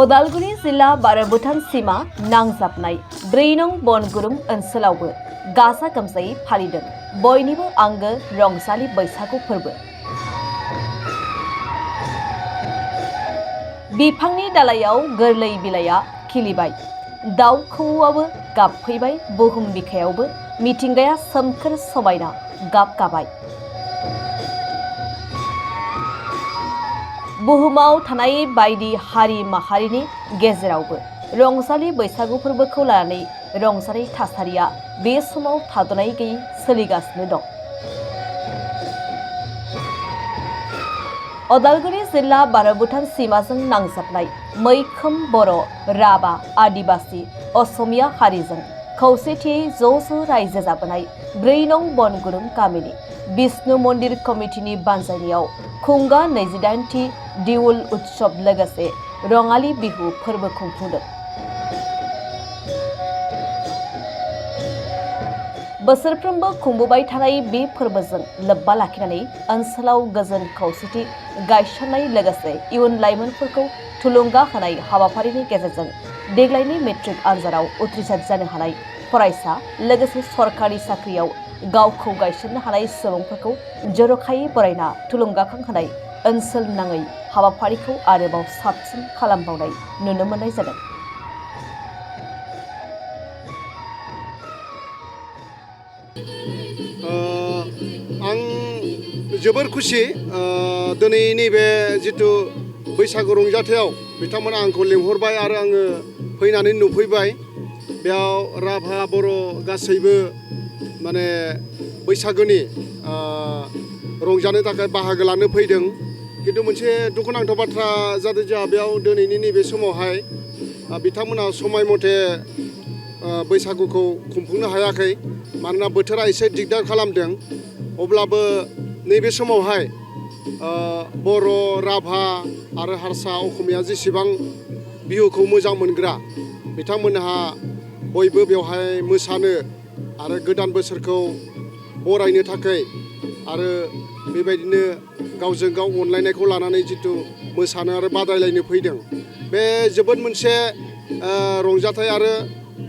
उदालगुरि जिल्ला बारभुटान सीमा नांजाबनाय 4 नं बनगुरुं ओनसोलावबो गाजा गोमजायै फालिदों बयनिबो आंगो रंजालि बैसागु फोरबो। बिफांनि दालायाव गोरलै बिलाइया खिलिबाय, दाउ खौवौआबो गाबफैबाय, बुहुम बिखायावबो मिथिंगाया सोमखोर समायना गाब गाबाय। बुहुमाव थानाय बायदि हारि माहारिनि गेजेरावबो रंजालि बैसागु फोरबोखौ लानानै रंजानाय थासारिया बे समाव थाद'नाय गैयै सोलिगासिनो दं। उदालगुरि जिल्ला बारभुटान सीमाजों नांजाबनाय मैखोम बर', राभा, आदिबासी, असमिया हारिजों खौसेथियै ज' रायजो जाबोनाय 4 नं बनगुरुं गामिनि विष्णु मन्दिर कमिटिनि बानजायनायाव खुंगा 28थि दिउल उत्सव लोगोसे रङाली बिहु फोरबो खुंफुंदों। बोसोरफ्रोमबो खुंबोबाय थानाय बे फोरबोजों लोब्बा लाखिनानै ओनसोलाव गोजोन खौसेथि गायसननाय लोगोसे इयुन लाइमोनफोरखौ थुलुंगा होनाय हाबाफारिनि गेजेरजों देग्लायनि मेट्रिक आनजादाव उथ्रिसार जानो हानाय फरायसा लोगोसे सरकारि साख्रियाव गावखौ गायसननो हानाय सुबुंफोरखौ जर'खायै बरायना थुलुंगाखांहोनाय ओनसोल नाङै हाबाफारिखौ आरोबाव साबसिन खालामबावनाय नुनो मोननाय जादों। आं जोबोर खुसि दिनै नैबे जिथु बैसागु रंजाथायाव बिथांमोना आंखौ लिंहरबाय आरो आङो फैनानै नुफैबाय। बेयाव राभा बर' गासैबो माने बैसागुनि रंजानो थाखाय बाहागो लानो फैदों। खिन्थु मोनसे दुखुनांथाव बाथ्रा जादों जोंहा बेयाव दिनैनि नैबे समावहाय बिथांमोना समाय मथे बैसागुखौ खुंफुंनो हायाखै, मानोना बोथोरा एसे दिगदार खालामदों। अब्लाबो नैबे समावहाय बर', राभा आरो हारसा, असमिया जेसेबां बिहुखौ मोजां मोनग्रा बिथांमोनहा बयबो बेवहाय मोसानो आरो गोदान बोसोरखौ बरायनो थाखाय आरो बेबायदिनो गावजों गाव अनलायनायखौ लानानै जिथु मोसानो आरो बादायलायनो फैदों। बे जोबोद मोनसे रंजाथाइ आरो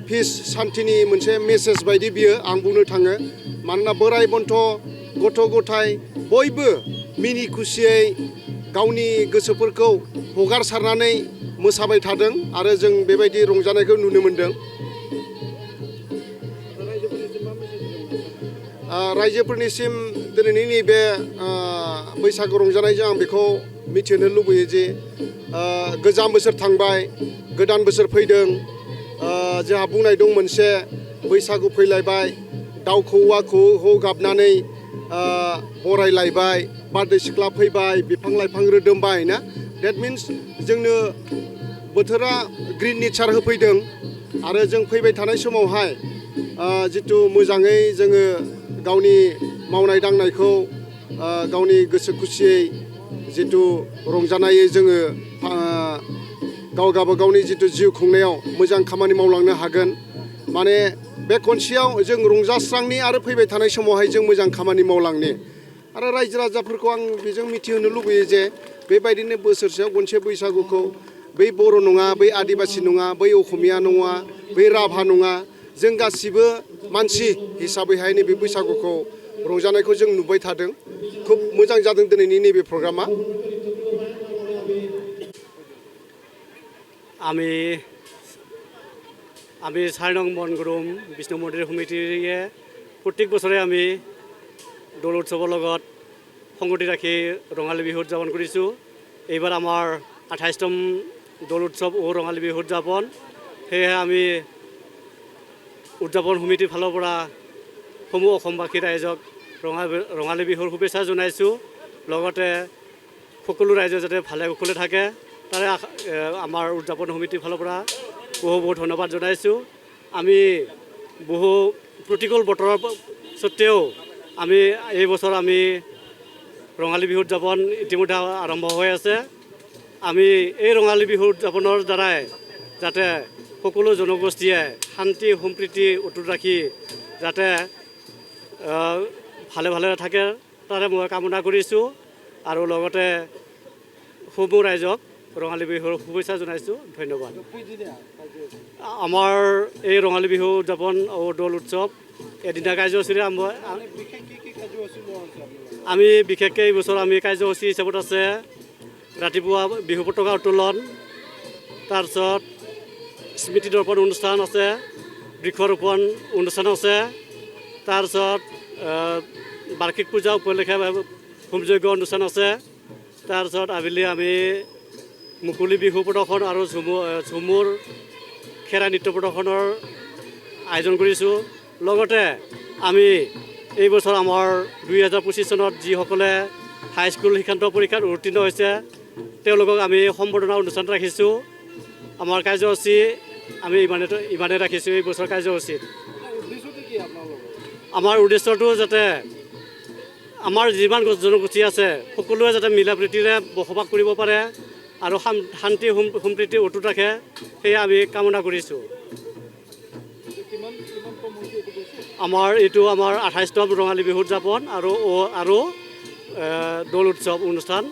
पिस सान्थिनि मोनसे मेसेज बायदि बियो आं बुंनो थाङो। मानोना बोराइ बन्थ' गथ' गथाय बयबो मिनि खुसियै गावनि गोसोफोरखौ हगारसारनानै मोसाबाय थादों आरो जों बेबायदि रंजानायखौ नुनो मोनदों। रायजोफोरनिसिम दिनैनि नैबे बैसागु रंजानायजों आं बेखौ मिथिनो लुबैयो जे गोजाम बोसोर थांबाय, गोदान बोसोर फैदों। जोंहा बुंनाय दं मोनसे, बैसागु फैलायबाय, दाउ खौवौआ खौवौ गाबनानै बरायलायबाय, बारदै सिख्ला फैबाय, बिफां लाइफां रोदोमबाय ना। डेट मिन्स जोंनो बोथोरा ग्रिन नेचार होफैदों आरो जों फैबाय थानाय समावहाय जिथु मोजाङै जोङो गावनि मावनाय दांनायखौ गावनि गोसो खुसियै जिथु रंजानायै जोङो गावगावनि जिथु जिउ खुंनायाव मोजां खामानि मावलांनो हागोन। माने बे खनसेयाव जों रंजास्रांनि आरो फैबाय थानाय समावहाय जों मोजां खामानि मावलांनि। आरो रायजो राजाफोरखौ आं बेजों मिथिहोनो लुबैयो जे बेबायदिनो बोसोरसेयाव खनसे बैसागुखौ बै बर' नङा, बै आदिबासि नङा, बै असमिया नङा, बै राभा नङा, जों गासिबो मानसि हिसाबैहाय नैबे बैसागुखौ रंजानायखौ जों नुबाय थादों। खुब मोजां जादों दिनैनि नैबे प्रग्रामा। আমি 4 নং বনগুৰুম বিষ্ণু মন্দিৰ সমিতিয়ে প্ৰত্যেক বছৰে আমি দৌল উৎসৱৰ লগত সংগতি ৰাখি ৰঙালী বিহু উদযাপন কৰিছোঁ। এইবাৰ আমাৰ 28তম দৌল উৎসৱ ও ৰঙালী বিহু উদযাপন। সেয়েহে আমি উদযাপন সমিতিৰ ফালৰ পৰা সমূহ অসমবাসী ৰাইজক ৰঙালী বিহুৰ শুভেচ্ছা জনাইছোঁ। লগতে সকলো ৰাইজে যাতে ভালে কুশলে থাকে তাৰে আমাৰ উদযাপন সমিতিৰ ফালৰ পৰা বহুত ধন্যবাদ জনাইছোঁ। আমি বহু প্ৰতিকূল বতৰৰ স্বত্তেও এই বছৰ আমি ৰঙালী বিহু উদযাপন ইতিমধ্যে আৰম্ভ হৈ আছে। আমি এই ৰঙালী বিহু উদযাপনৰ দ্বাৰাই যাতে সকলো জনগোষ্ঠীয়ে শান্তি সম্প্ৰীতি অটুট ৰাখি যাতে ভালে ভালে থাকে তাৰে মই কামনা কৰিছোঁ। আৰু লগতে সমূহ ৰাইজক ৰঙালী বিহুৰ শুভেচ্ছা জনাইছোঁ ধন্যবাদ আমাৰ এই ৰঙালী বিহু উদযাপন দৌল উৎসৱ এদিনীয়া কাৰ্যসূচীৰে আমি বিশেষকৈ এই বছৰ আমি কাৰ্যসূচী হিচাপত আছে ৰাতিপুৱা বিহু পতাকা উত্তোলন তাৰপিছত স্মৃতি দৰ্পণ অনুষ্ঠান আছে বৃক্ষৰোপণ অনুষ্ঠান আছে তাৰপিছত বাৰ্ষিক পূজা উপলক্ষে হোমযজ্ঞ অনুষ্ঠান আছে তাৰপিছত আবেলি আমি মুকলি বিহু প্ৰদৰ্শন আৰু ঝুমুৰ খেৰা নৃত্য প্ৰদৰ্শনৰ আয়োজন কৰিছোঁ লগতে আমি এই বছৰ আমাৰ 2025 চনত যিসকলে হাইস্কুল শিক্ষান্ত পৰীক্ষাত উত্তীৰ্ণ হৈছে তেওঁলোকক আমি সম্বৰ্ধনা অনুষ্ঠান ৰাখিছোঁ আমাৰ কাৰ্যসূচী আমি ইমানে ৰাখিছোঁ এই বছৰ কাৰ্যসূচীত আমাৰ উদ্দেশ্যটো যাতে আমাৰ যিমান জনগোষ্ঠী আছে সকলোৱে যাতে মিলা প্ৰীতিৰে বসবাস কৰিব পাৰে আৰু শান্তি সম্প্ৰীতি অটুট ৰাখে সেয়া আমি কামনা কৰিছোঁ আমাৰ এইটো আমাৰ 28তম ৰঙালী বিহু উদযাপন আৰু দৌল উৎসৱ অনুষ্ঠান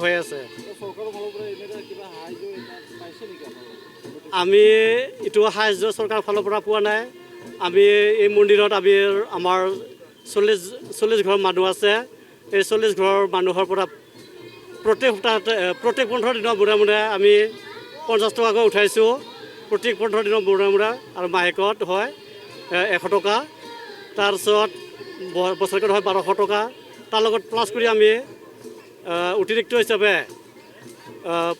হৈ আছে আমি এইটো সাহায্য চৰকাৰৰ ফালৰ পৰা পোৱা নাই আমি এই মন্দিৰত আমাৰ 40 ঘৰ মানুহ আছে এই 40 ঘৰৰ মানুহৰ পৰা প্ৰত্যেক 15 দিনৰ মূৰে আমি 50 টকাকৈ উঠাইছোঁ প্ৰত্যেক 15 দিনৰ মূৰে আৰু মাহেকত হয় 100 টকা তাৰপিছত বছৰেকত হয় 1200 টকা তাৰ লগত প্লাছ কৰি আমি অতিৰিক্ত হিচাপে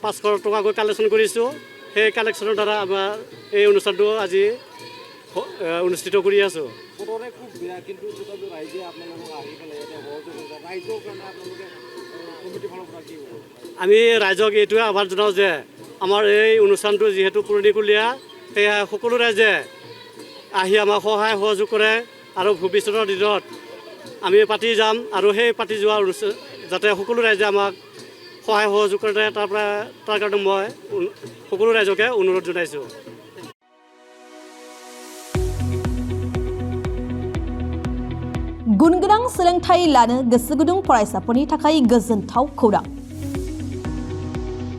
500 টকাকৈ কালেকশ্যন কৰিছোঁ সেই কালেকশ্যনৰ দ্বাৰা আমাৰ এই অনুষ্ঠানটো আজি অনুষ্ঠিত কৰি আছোঁ আমি ৰাইজক এইটোৱে আহ্বান জনাওঁ যে আমাৰ এই অনুষ্ঠানটো যিহেতু পুৰণিকলীয়া সেয়া সকলো ৰাইজে আহি আমাক সহায় সহযোগ কৰে আৰু ভৱিষ্যতৰ দিনত আমি পাতি যাম আৰু সেই পাতি যোৱা যাতে সকলো ৰাইজে আমাক সহায় সহযোগ কৰে তাৰ কাৰণে মই সকলো ৰাইজকে অনুৰোধ জনাইছোঁ गुनगोनां सोलोंथाइ लानो गोसो गुदुं फरायसाफोरनि थाखाय गोजोनथाव खौरां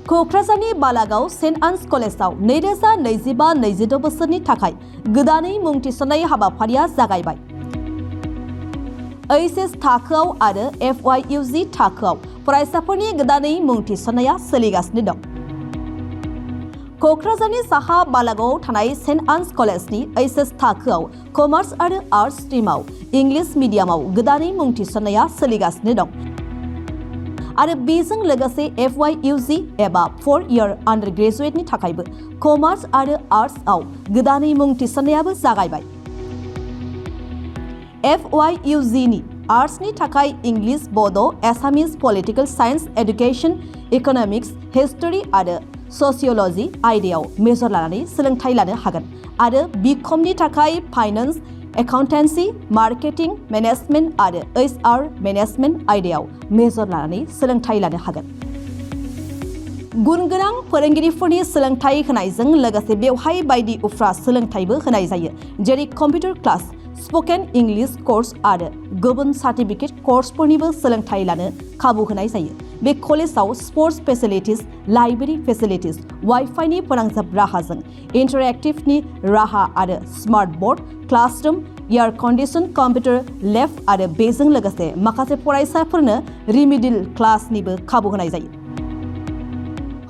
क'क्राझारनि बालागाव सेन्ट आन्स कलेजाव 2025-26 बोसोरनि थाखाय गोदानै मुं थिसननाय हाबाफारिया जागायबाय एचएस थाखोआव आरो FYUG थाखोआव फरायसाफोरनि गोदानै मुं थिसननाया सोलिगासिनो दं क'क्राझारनि साहा बालागावआव थानाय सेन्ट आन्स कलेजनि एचएस थाखोआव कमार्स आरो आर्ट्स स्ट्रीमाव इंलिश मीडियामाव गोदानै मुं थिसननाया सोलिगासिनो दं आरो बेजों लोगोसे FYUG एबा 4-year अंडरग्रेजुएटनि थाखायबो कमार्स आरो आर्ट्सआव गोदानै मुं थिसननायाबो जागायबाय FYUG नि आर्ट्सनि थाखाय इंलिश बड' Assamese political science education economics history आरो ससियोलॉजी आयदायाव मेजर लानानै सोलोंथाइ लानो हागोन आरो बिकमनि थाखाय फाइनेंस एकाउन्टेंसि मार्केटिं मैनेजमेंट आरो HR मैनेजमेंट आयदायाव मेजर लानानै सोलोंथाइ लानो हागोन गुनगोनां फोरोंगिरिफोरनि सोलोंथाइ होनायजों लोगोसे बेवहाय बायदि उफ्रा सोलोंथाइबो होनाय जायो जेरै computer class spoken English course आरो गुबुन सार्टिफिकेट कोर्सफोरनिबो सोलोंथाइ लानो खाबु होनाय जायो बे कलेजाव स्पोर्ट्स फेसिलिटिज लाइब्रेरी फेसिलिटिज वाइफाइनि फोनांजाब राहाजों इंटरएक्टिवनि राहा आरो smart board classroom air condition computer lab आरो बेजों लोगोसे माखासे फरायसाफोरनो रिमिडियल क्लासनिबो खाबु होनाय जायो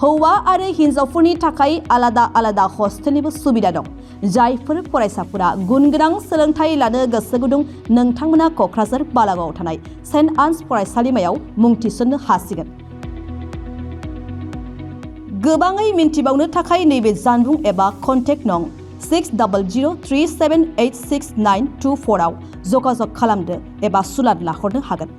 हौवा आरो हिन्जावफोरनि थाखाय आलादा आलादा हस्टेलनिबो सुबिदा दं जायफोर फरायसाफोरा गुनगोनां सोलोंथाइ लानो गोसो गुदुं नोंथांमोना क'क्राझार बालागावआव थानाय सेन्ट आन्स फरायसालिमायाव मुं थिसननो हासिगोन गोबाङै मिन्थिबावनो थाखाय नैबे जानबुं एबा कन्टेक्ट नं 6003786924 आव जगाजग खालामदो एबा सुलाद लाहरनो हागोन